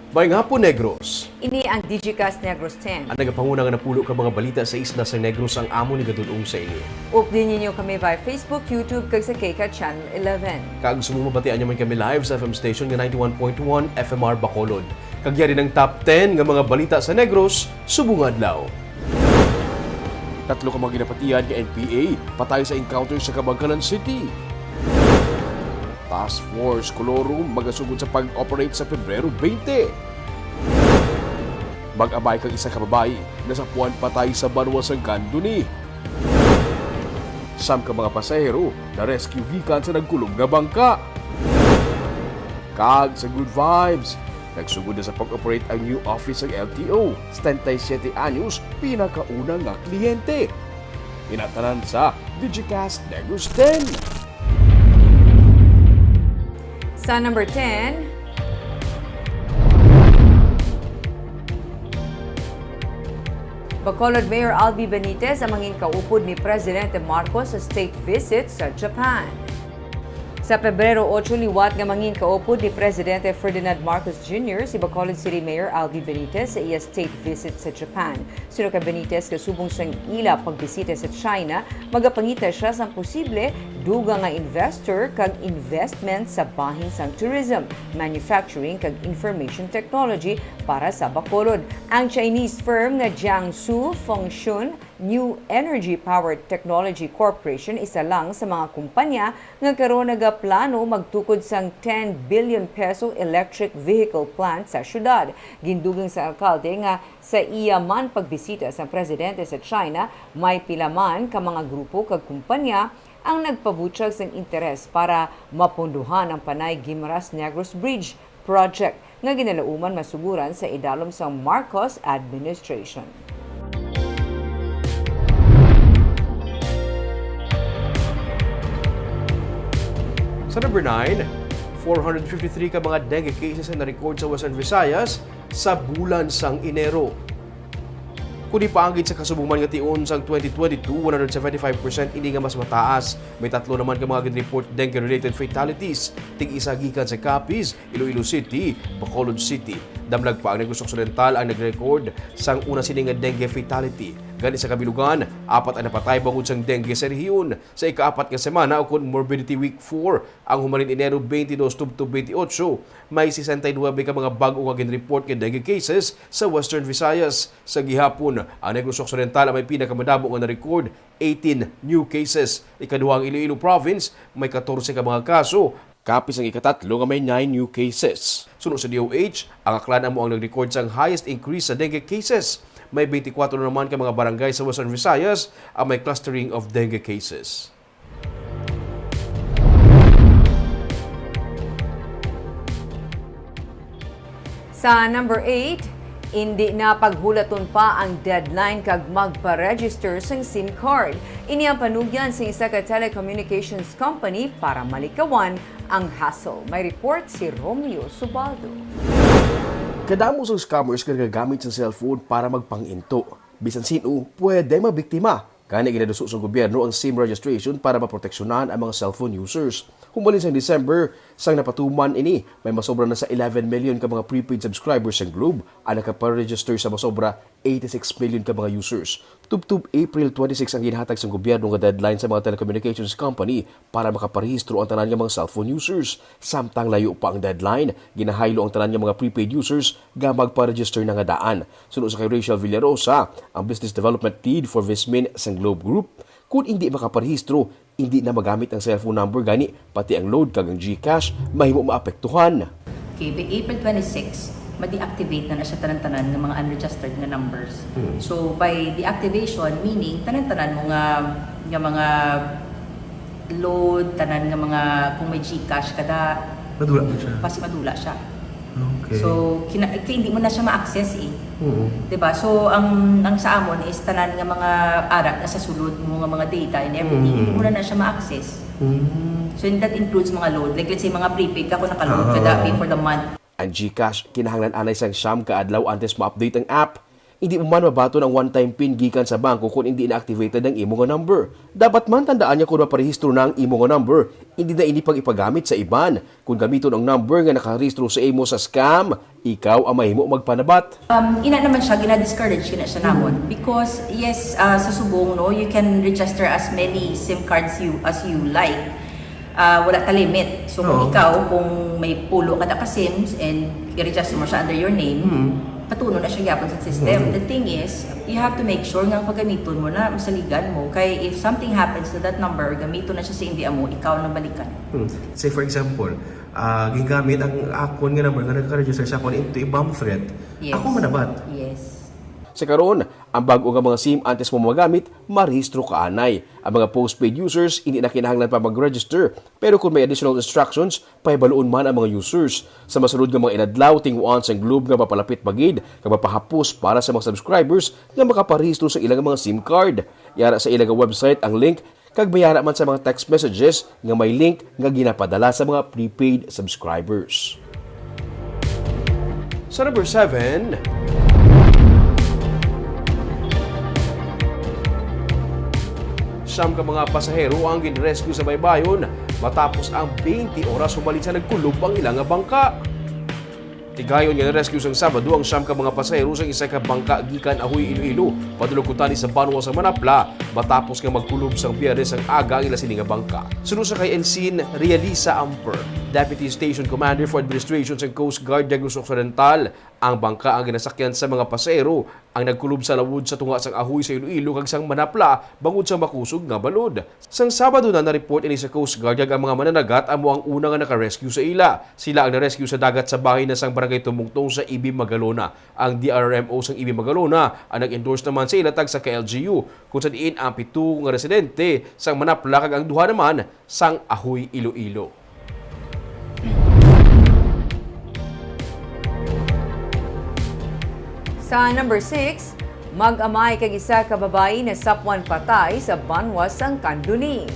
Mayang hapon, Negros. Ini ang Digicast Negros 10. Ang nagapanguna nga napulo ka mga balita sa isla sa Negros ang amo ni gadulong sa inyo. Update ninyo kami via Facebook, YouTube, kag sa KK Channel 11. Kag sumumabatian nyo man kami live sa FM station nga 91.1 FMR Bacolod. Kagyari ng top 10 nga mga balita sa Negros, subong adlaw. Tatlo ka mga ginapatian nga NPA, patay sa encounter sa Kabangkanan City. Task Force Colorum magasugod sa pag-operate sa Pebrero 20. Mag-abay kang isa ka babae na sa puwan patay sa Banwa sa Ganduni. Sam ka mga pasahero na rescue gikan sa nagkulong na bangka. Kag sa Good Vibes, nagsugod na sa pag-operate ang new office ng LTO, 77 anyos, pinakaunang nga kliyente. Inatanan sa Digicast Negros 10. Sa number 10, Bacolod Mayor Albi Benitez ang mangin kaupod ni Presidente Marcos sa state visit sa Japan. Sa Pebrero 8, liwat nga mangin kaupod ni Presidente Ferdinand Marcos Jr. si Bacolod City Mayor Albi Benitez sa iya state visit sa Japan. Sino ka Benitez kasubong sang ila pagbisita sa China, magapangita siya sa posible duga nga investor kag investment sa bahin sang tourism, manufacturing kag information technology para sa Bacolod. Ang Chinese firm nga Jiangsu Fengshun New Energy Powered Technology Corporation isa lang sa mga kumpanya nga karon nagaplano magtukod sang 10 billion peso electric vehicle plant sa syudad. Gindugang sa alkalde nga sa iya man pagbisita sa presidente sa China, may pilaman ka mga grupo kag kumpanya ang nagpabutyag sang interes para mapunduhan ang Panay Guimaras Negros Bridge project nga ginalauman masuguran sa idalom sa Marcos administration. Sa number 9, 453 ka mga dengue cases na na-record sa Western Visayas sa bulan sang Enero. Kung ipaanggit sa kasubungan nga tion sang 2022, 175% ini nga mas mataas. May tatlo naman ka mga report dengue-related fatalities. Tig-isa gikan sa Capiz, Iloilo City, Bacolod City. Damlag pa ang Negros Occidental ang nag-record sang una sining nga dengue fatality. Gani sa kabilugan, 4 ang napatay bangod sang dengue sa rehiyon. Sa ika-4 nga semana o kun Morbidity Week 4, ang humanin Enero 22 to 28, may 69 ka mga bago nga ginreport nga dengue cases sa Western Visayas. Sa gihapon, ang Negros Occidental ang may pinakamadamo nga na-record, 18 new cases. Ikaduhang Iloilo Province, may 14 ka mga kaso. Kapis ang ikatatlo nga may 9 new cases. Sunod sa DOH, ang Aklan mo ang nag-record sa highest increase sa dengue cases. May 24 naman ka mga barangay sa Western Visayas ang may clustering of dengue cases. Sa number 8, hindi na paghulaton pa ang deadline kag magpa-register sang SIM card. Ini ang panugyan sa isa ka telecommunications company para malikawan ang hassle. May report si Romeo Subaldo. Kadamo sa scammers nga nagagamit sa cellphone para magpanginto. Bisan sino, pwede mabiktima. Kani ginaduso sa gobyerno ang SIM registration para maproteksyonan ang mga cellphone users. Humalin sa December, sang napatuman ini, may masobra na sa 11 million ka mga prepaid subscribers sa Globe ang nakaparegister sa masobra 86 million ka mga users. Tub-tub April 26 ang ginhatag sa gobyerno nga deadline sa mga telecommunications company para makaparehistro ang tanan nga mga cellphone users. Samtang layo pa ang deadline, ginahaylo ang tanan nga mga prepaid users nga magparegister na nga daan. Sunod sa kay Rachel Villarosa, ang Business Development Lead for Vismin sa Globe Group, kung hindi makaparehistro, hindi na magamit ang cellphone number gani, pati ang load kag ang GCash mahimo maapektuhan. Okay, by April 26, ma-deactivate na siya tanan-tanan ng mga unregistered na numbers. So by deactivation, meaning tanan-tanan mo nga mga load, tanan nga mga kung may GCash kada Madula mo siya. basi madula siya. Okay. So hindi mo na siya ma-access eh. 'Di ba? So ang sa amon is tanan nga mga ara na sa sulod mo nga mga data and everything, hindi mo na siya ma-access. So that includes mga load. Like let's say mga prepaid ka kung naka-load kada pay for the month. Ang GCash kinahanglan anay sang siyam ka adlaw antes ma-update ang app. hindi mo man mabaton ang one-time PIN gikan sa bangko kung hindi na-activated ang imo nga number. Dapat man tandaan niya kung maparehistro na ang imo nga number, hindi na ini pang ipagamit sa iban. Kung gamiton ang number nga nakarehistro sa imo sa scam, ikaw ang mahimo magpanabat. Ina naman siya, gina-discourage na siya namon. Because yes, sa subong, no, you can register as many SIM cards as you like. Wala ka limit. So kung ikaw, kung may pulo kada ka SIMs and i-register mo siya under your name, patuno na siya gyapon sa system. The thing is, you have to make sure nga pagamiton mo na masaligan mo. Kaya if something happens to that number, gamito na siya sa India mo, ikaw na balikan. Say for example, gigamit ang akon nga number nga nagka-register sa akon into ibang threat. Yes. Ako manabat. Yes. Sa karon, ang bago nga mga SIM antes mo magamit, marehistro ka anay. Ang mga postpaid users, hindi na kinahanglan pa mag-register. Pero kung may additional instructions, pahibaloon man ang mga users. Sa masunod nga mga inadlaw, tinguan sa Globe nga mapalapit magid, nga mapahapos para sa mga subscribers nga makaparehistro sa ilang mga SIM card. Yara sa ilang website ang link, kag mayara man sa mga text messages nga may link nga ginapadala sa mga prepaid subscribers. Sa number 7, siyam ka mga pasahero ang ginrescue sa baybayon matapos ang 20 oras humalin sa nagkulob ang ilang bangka. Tigayon nga rescue sang Sabado ang siyam ka mga pasahero sa isa ka bangka gikan Ahoy, Iloilo, padulog kutani sa Banwa sa Manapla matapos nga magkulob sang Biyernes ang aga ang ila sini nga bangka. Sunod sa kay Ensign Realisa Amper, Deputy Station Commander for Administration sa Coast Guard Negros Occidental, ang bangka ang ginasakyan sa mga pasahero ang nagkulob sa lawod sa tunga sang Ahoy sa Iloilo kag sang Manapla bangod sa makusog nga balod. Sang Sabado na na-report ini sa Coast Guard ang mga mananagat amo ang una nga naka-rescue sa ila. Sila ang na-rescue sa dagat sa bahay na sang barangay Tumungtong sa Ibi Magalona. Ang DRMO sang Ibi Magalona ang nag-endorse naman sa ilatag sa KLGU kung sa diin ang 7 nga residente sang Manapla kag ang 2 naman sang Ahoy, Iloilo. Sa number 6, mag-amay kag isa ka babae na sapwan patay sa Banwa sang Kanduni.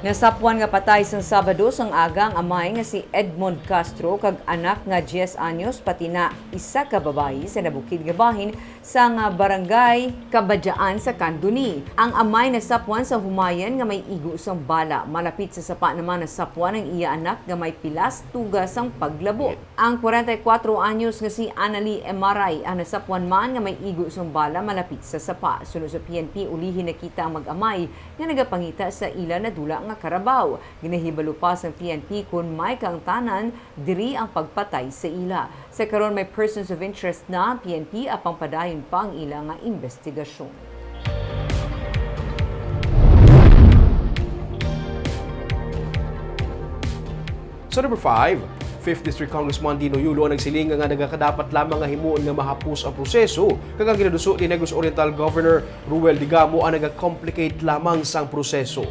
Nasapwan nga patay sang Sabado sang agang amay nga si Edmond Castro kag anak nga 10 anyos pati na isa ka babae sa nabukid nga bahin sa nga barangay Kabadyaan sa Kanduni. Ang amay nasapwan sa humayan nga may igo sang bala. Malapit sa sapa naman nasapwan ang iya anak nga may pilas tugas sang paglabo. Ang 44 anyos nga si Annalie Emaray ang nasapwan man nga may igo sang bala malapit sa sapa. Sunod sa PNP, ulihin nakita ang mag-amay nga nagapangita sa ila na dula nga karabaw. Ginahibalo pa sa PNP kung may kaangtanan diri ang pagpatay sa ila. Sa karon may persons of interest na PNP apang padayon pa ang ila nga investigasyon. Sa number 5, 5th District Congressman Dino Yulo ang nagsiling nga nagakadapat lamang nga himuon nga mahapos ang proseso kag ang ginaduso ni Negros Oriental Governor Ruel Digamo ang nagakomplicate lamang sang proseso.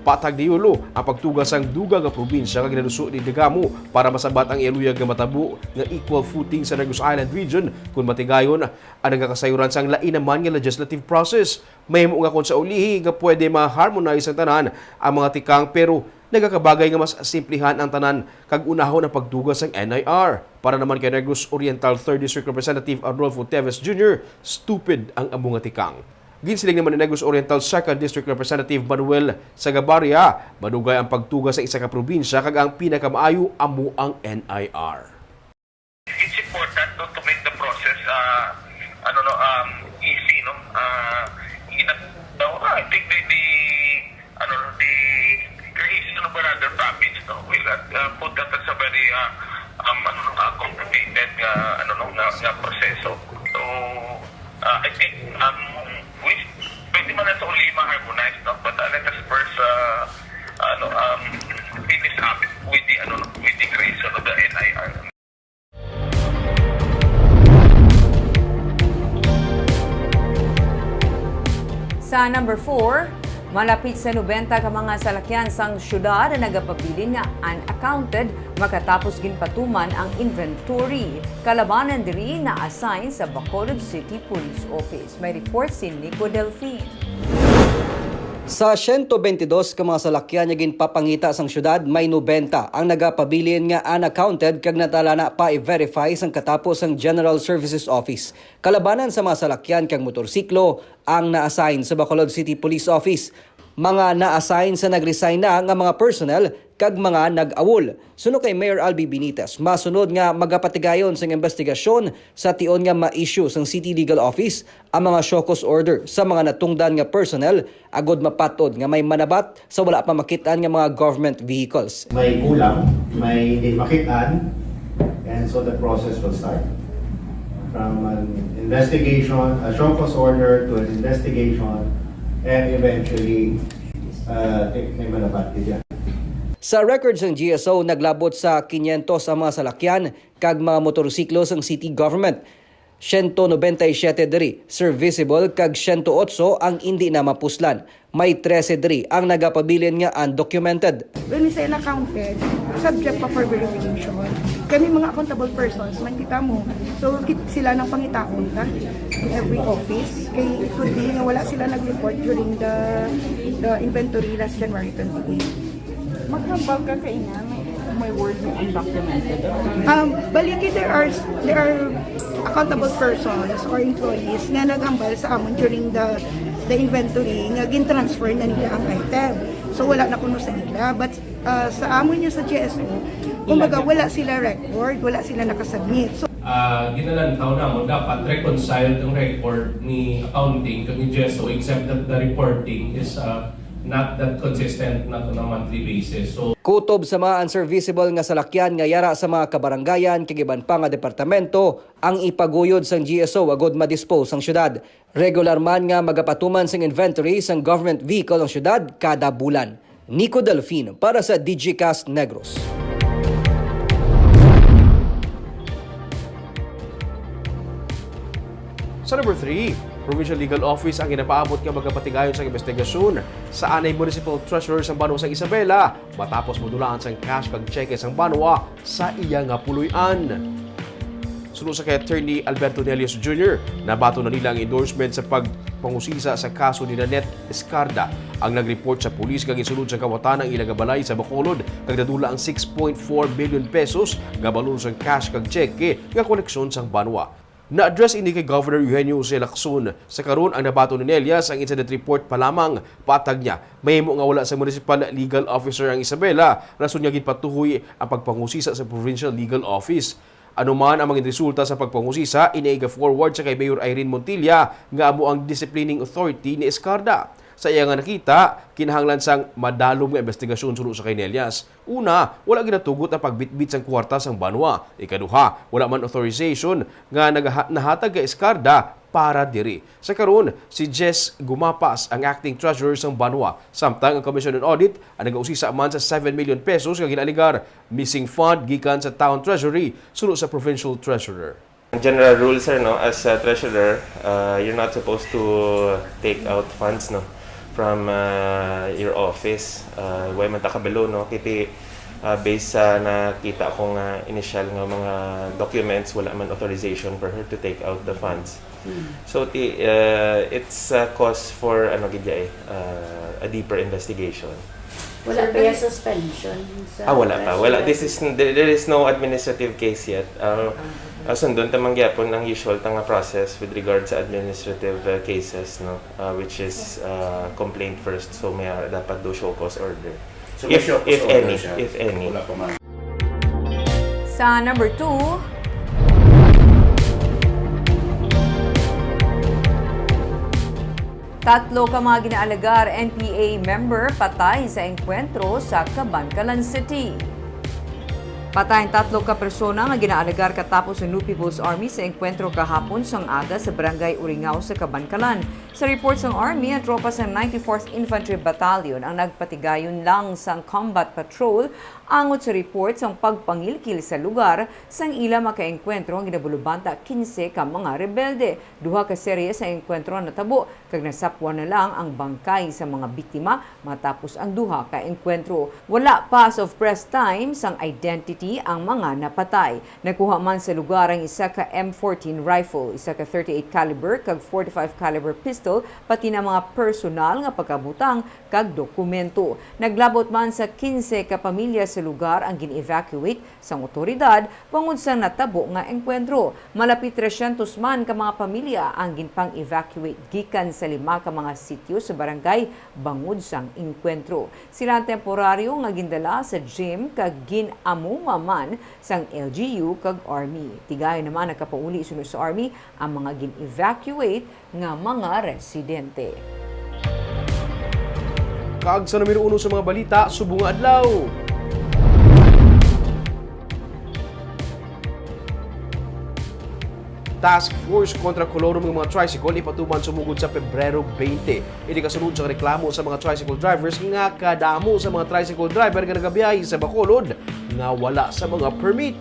Patag ni Yulo ang pagtugas sang duga nga probinsya kag ginaduso ni Digamo para masabat ang iluyag nga matabo nga equal footing sa Negros Island region kung matigayon ang nagakasayuran sang lain naman nga legislative process. Mahimo nga kon sa ulihi nga pwede ma-harmonize ang tanan ang mga tikang pero nagakabagay nga mas simplihan ang tanan kag unahon ang pagdugas sang NIR. Para naman kay Negros Oriental 3rd District Representative Arnolfo Teves Jr., stupid ang among nga tikang. Ginsiling naman ni Negros Oriental 2nd District Representative Manuel Sagabarria, madugay ang pagtugas sa isa ka probinsya kag ang pinakamaayo amo ang NIR. It's important to make the process easy, no. I think the creation of another province, no, will put that as a very complicated nga proseso. So I think we pwede man na sa uli ma-harmonize, no, but let us first finish up with the creation of the NIR. Sa number 4, malapit sa 90 ka mga salakyan sang syudad na nagapabilin nga unaccounted makatapos ginpatuman ang inventory. Kalabanan diri na assign sa Bacolod City Police Office. May report si Nico Delfin. Sa 122 ka mga salakyan nga ginpapangita sang syudad, may 90 ang nagapabilin nga unaccounted kag natala na pa i-verify sang katapos ang General Services Office. Kalabanan sa mga salakyan kag motorsiklo ang na-assign sa Bacolod City Police Office. Mga na-assign sa nag-resign na nga mga personnel kag mga nag-awol. Suno kay Mayor Albi Benitez, masunod nga magapatigayon sa investigasyon sa tion nga ma-issue sang City Legal Office ang mga show cause order sa mga natungdan nga personnel agod mapatod nga may manabat sa wala pa makitaan nga mga government vehicles. May kulang, may hindi makitaan, and so the process will start. From an investigation, a show cause order to an investigation, and eventually, may manabat din yan. Sa records ng GSO, naglabot sa 500 ang mga salakyan kag mga motorsiklo sang city government. 197 diri serviceable kag 108 ang hindi na mapuslan. May 13 diri ang nagapabilin nga undocumented. When we say unaccounted, subject pa for verification. Kami mga accountable persons, makita mo. So, sila ng pangitaon ta in every office. Kaya it could be na wala sila nag-report during the inventory last January 28. Maghambal ka kaina, may word na undocumented. Baliki, there are accountable persons or employees nga naghambal sa amon during the inventory nga gin-transfer na nila ang item. So wala na kuno sa nila. But sa amon niya sa GSO, kumbaga wala sila record, wala sila nakasubmit. So, ginalantaw na mo dapat reconciled ang record ni accounting kag ni GSO except that the reporting is not that consistent na on a monthly basis. So Kutob sa mga unserviceable nga salakyan nga yara sa mga kabarangayan kag iban pa nga departamento ang ipaguyod sang GSO agod ma-dispose ang syudad. Regular man nga magapatuman sang inventory sang government vehicle ang syudad kada bulan. Nico Delfin para sa DigiCast Negros. Sa number 3, Provincial Legal Office ang ginapaabot nga magapatigayon sa investigasyon sa anay Municipal Treasurer sang Banwa sang Isabela matapos modulaan sang cash kag cheque sang Banwa sa iya nga puloy-an. Sunod sa kay Attorney Alberto Nelios Jr., nabato na nila ang endorsement sa pagpangusisa sa kaso ni Nanette Escarda ang nag-report sa pulis kag isulod sa kawatan ang ilang balay sa Bacolod kag nadula ang 6.4 billion pesos nga balon sang cash kag cheque nga koleksyon sang Banwa. Na-address ini kay Governor Eugenio Jose Lacson. Sa karon ang nabato ni Nelias ang incident report pa lamang. Patag niya, mahimo nga wala sa Municipal Legal Officer ang Isabela. Rason niya ginpatuhoy ang pagpangusisa sa Provincial Legal Office. Anuman ang mga resulta sa pagpangusisa, inaiga forward sa kay Mayor Irene Montilla nga amo ang disciplining authority ni Escarda. Sa iya nga nakita, kinahanglan sang madalom nga investigasyon sunod sa kay Nelias. Una, wala ginatugot ang pagbitbit sang kwarta sang Banwa. Ikaduha, wala man authorization nga nahatag kay Escarda para diri. Sa karon, si Jess Gumapas ang acting treasurer sang Banwa. Samtang ang Commission on Audit ang nag-usisa man sa 7 million pesos nga ginaligar missing fund gikan sa town treasury sunod sa provincial treasurer. General rule, sir, no, as a treasurer, you're not supposed to take out funds, no, from your office. Way man ta kabalo, no, kiti based sa nakita akong initial nga mga documents, wala man authorization for her to take out the funds. So it's a cause for a deeper investigation. Wala pa yung suspension. Wala pa. There is no administrative case yet. Sundon tamang gyapon ang usual tanga process with regard sa administrative cases, no, which is complaint first, so may dapat do show cause order. So, if any. Wala pa man. Sa number 2, tatlo ka mga ginaalagar NPA member patay sa engkwentro sa Cabancalan City. Patay ang tatlo ka persona nga ginaalagar katapos ng New People's Army sa engkwentro kahapon sang aga sa Barangay Uringao sa Cabancalan. Sa reports ng Army, ang tropa sa 94th Infantry Battalion ang nagpatigayon lang sang combat patrol Angot sa report sang pagpangilkil sa lugar sang ila makaengkwentro ang ginabulubanta 15 ka mga rebelde. Duha ka serye sa engkwentro natabo kag nasapwa na lang ang bangkay sa mga biktima matapos ang duha ka engkwentro. Wala pa as of press time sang identity ang mga napatay. Nakuha man sa lugar ang isa ka M14 rifle, isa ka 38 caliber kag 45 caliber pistol pati na mga personal nga pagkabutang kag dokumento. Naglabot man sa 15 ka pamilya sa lugar ang gin-evacuate sa otoridad bangod sa natabo nga engkwentro. Malapit 300 man ka mga pamilya ang ginpang-evacuate gikan sa 5 ka mga sityo sa barangay bangod sang engkwentro. Sila ang temporaryo nga gindala sa gym kag ginamuma man sang LGU kag Army. Tigay naman nakapauli sunod sa Army ang mga gin-evacuate nga mga residente. Kag sa numero 1 sa mga balita, subong nga adlaw. Task Force kontra kolorum ng mga tricycle ipatuman sumugod sa Pebrero 20. Ini kasunod sa reklamo sa mga tricycle drivers nga kadamo sa mga tricycle driver nga nagabiyahe sa Bacolod nga wala sa mga permit.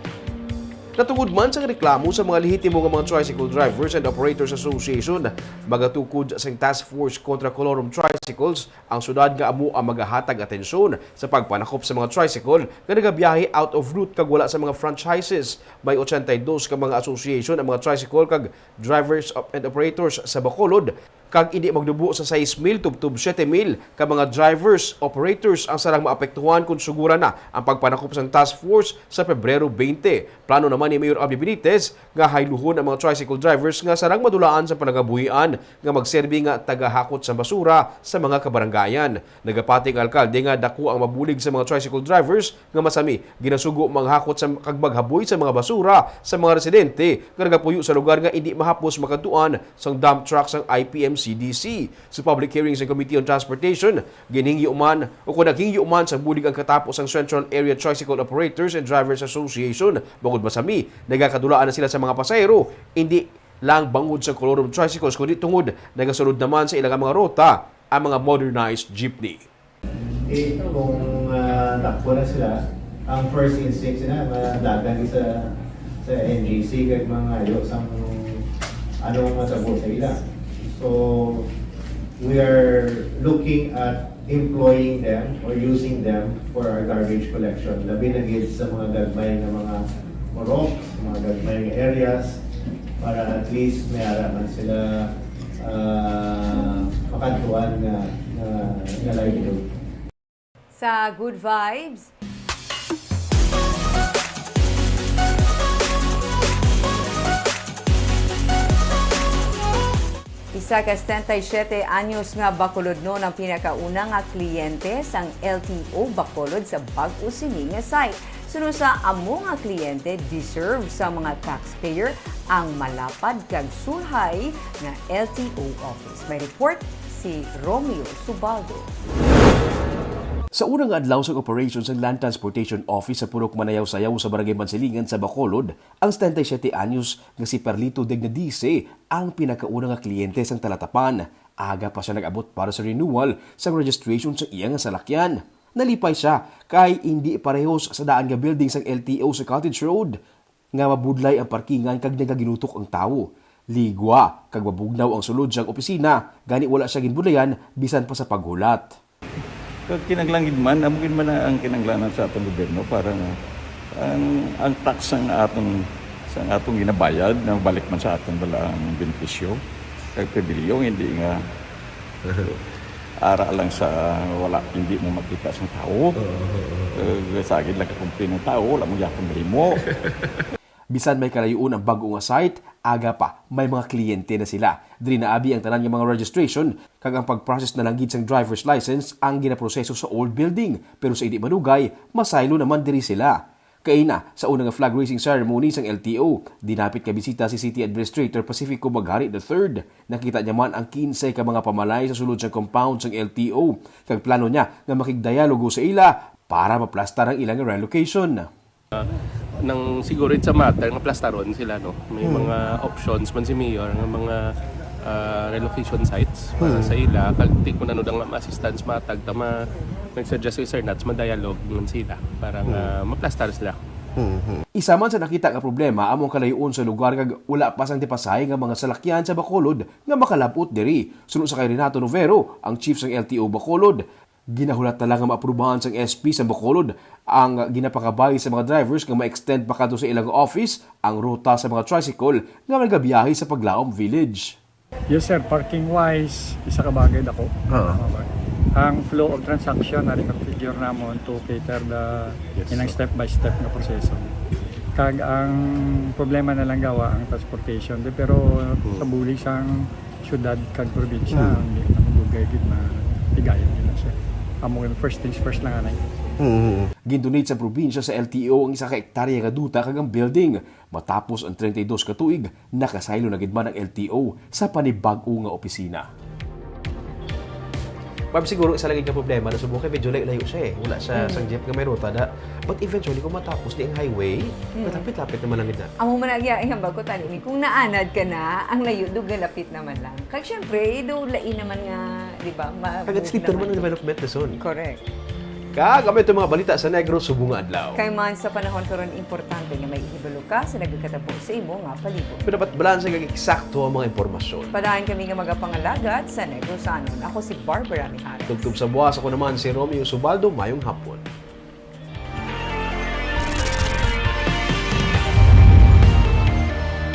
Natungod man sa reklamo sa mga lehitimo nga mga Tricycle Drivers and Operators Association, magatukod sa Task Force kontra Colorum Tricycles, ang syudad nga amo ang magahatag atensyon sa pagpanakop sa mga tricycle nga nagabiyahe out of route kag wala sa mga franchises. May 82 ka mga association ang mga tricycle kag drivers and operators sa Bacolod, kag hindi magdubo sa 6,000 tubtub 7,000 ka mga drivers, operators ang sarang maapektuhan kung sugura na ang pagpanakop sa task force sa Pebrero 20. Plano naman ni Mayor Abby Benitez nga hayluhon ang mga tricycle drivers nga sarang madulaan sa panagabuhian nga magserbi nga tagahakot sa basura sa mga kabarangayan. Nagapating alkalde nga dako ang mabulig sa mga tricycle drivers nga masami ginasugo manghakot sa kag maghaboy sa mga basura sa mga residente nga nagapuyo sa lugar nga hindi mahapos makatuan sang dump truck sang IPM-CDC. Sa public hearings ng Committee on Transportation, ginhingyo man o kung naghingyo man sa bulig ang katapos ang Central Area Tricycle Operators and Drivers Association. Bangod masami, nagakadulaan na sila sa mga pasahero, hindi lang bangod sa Colorum Tricycles kundi tungod nagasunod naman sa ilang mga rota ang mga modernized jeepney. Kung takbo na sila, ang first instinct sila, madagdag sa NGC kag mga ayo sa anong masabot sa ila. So, we are looking at employing them or using them for our garbage collection. Labi na gid sa mga gagmay na mga rocks, mga gagmay na areas, para at least may araman sila makantuan na livelihood. Sa Good Vibes, isa ka 77 anyos nga Bacolodnon ang pinakauna nga kliyente sang LTO Bacolod sa bag-o sini nga site. Sunod sa amo nga kliyente, deserve sa mga taxpayer ang malapad kag sulhay nga LTO office. May report si Romeo Subaldo. Sa unang adlaw sa operations ng Land Transportation Office sa Purok Manayaw-Sayaw sa Barangay Mansilingan sa Bacolod, ang 77 anyos nga si Perlito Degnadice ang pinakauna nga kliyente sang talatapan. Aga pa siya nag-abot para sa renewal sa registration sa iyang salakyan. Nalipay siya kay hindi parehos sa daan nga building sang LTO sa Cottage Road nga mabudlay ang parkingan kag nagaginutok ang tawo. Ligwa kag mabugnaw ang sulod sang opisina, gani wala siya ginbulayan bisan pa sa paghulat. Kag kinaglangid man, amugin man na ang kinanglanan sa atong gobyerno para ang tax ang atong ginabayad na balik man sa atong balaang benepisyo. Kag pribilyo, hindi nga ara lang sa wala, hindi mo makita sa tao. Sagid lang kakumpli ng tao, wala mo yakong mo. Bisan may kalayuon ang bago nga site, aga pa may mga kliyente na sila. Diri na abi ang tanan nga mga registration kag ang pag-process na lang gid sang driver's license ang ginaproseso sa old building. Pero sa hindi manugay, masaylo naman diri sila. Kaina sa unang flag raising ceremony sang LTO, dinapit ka bisita si City Administrator Pacifico Maghari III. Nakita niya man ang 15 ka mga pamalay sa sulod sa compound sang LTO. Kag plano niya nga makigdialogo sa ila para maplastar ang ilang relocation. Nang siguro sa matter nga plastaron sila, no, may mga options man si Mayor nga mga relocation sites para sa ila. Kalti ko na nudang assistance matag tama nagsuggest ko sir nats ma-dialogue man sila para maplastar sila. Isa man sa nakita nga problema among kalayon sa lugar kag wala pa sang tipasay nga mga salakyan sa Bacolod nga makalabot diri. Sunod sa kay Renato Novero, ang chief sang LTO Bacolod, ginahulat na lang nga maaprubahan sang SP sa Bacolod ang ginapakabay sa mga drivers nga ma-extend pa kadto sa ilang office ang ruta sa mga tricycle nga nagabiyahe sa Paglaom Village. Yes sir, parking wise, isa ka bagay dako. Ang flow of transaction na reconfigure namon to cater the inang step by step nga proseso. Kag ang problema na lang gawa ang transportation pero sa bulig sang syudad kag probinsya hindi na magugay gid na tigayon nila siya. Amo first things first lang anay. Gindonate sa probinsya sa LTO ang isa ka hektarya nga duta kag ang building. Matapos ang 32 ka tuig, nakasaylo na gid man ang LTO sa panibag-o nga opisina. Barb, siguro isa lagi ka problema na subukan medyo layo siya Wala siya sang jeep nga may ruta da. But eventually kung matapos di ang highway, malapit-lapit naman lang na. Amo man nagyaing ang bago tani kung naanad ka na, ang layo dugang lapit naman lang. Kag syempre, do lain naman nga, di ba? Kagad dito naman ang development na son. Correct. Kagami itong mga balita sa Negros Subong Adlaw. Kay man sa panahon karon importante nga may ihibalo ka sa nagkatapos sa imo nga palibot. Pero dapat balanse kag eksakto ang mga impormasyon. Padahan kami nga magapangalagat sa Negrosanon. Ako si Barbara Mijares. Tugtog sa buwas ako naman si Romeo Subaldo, mayong hapon.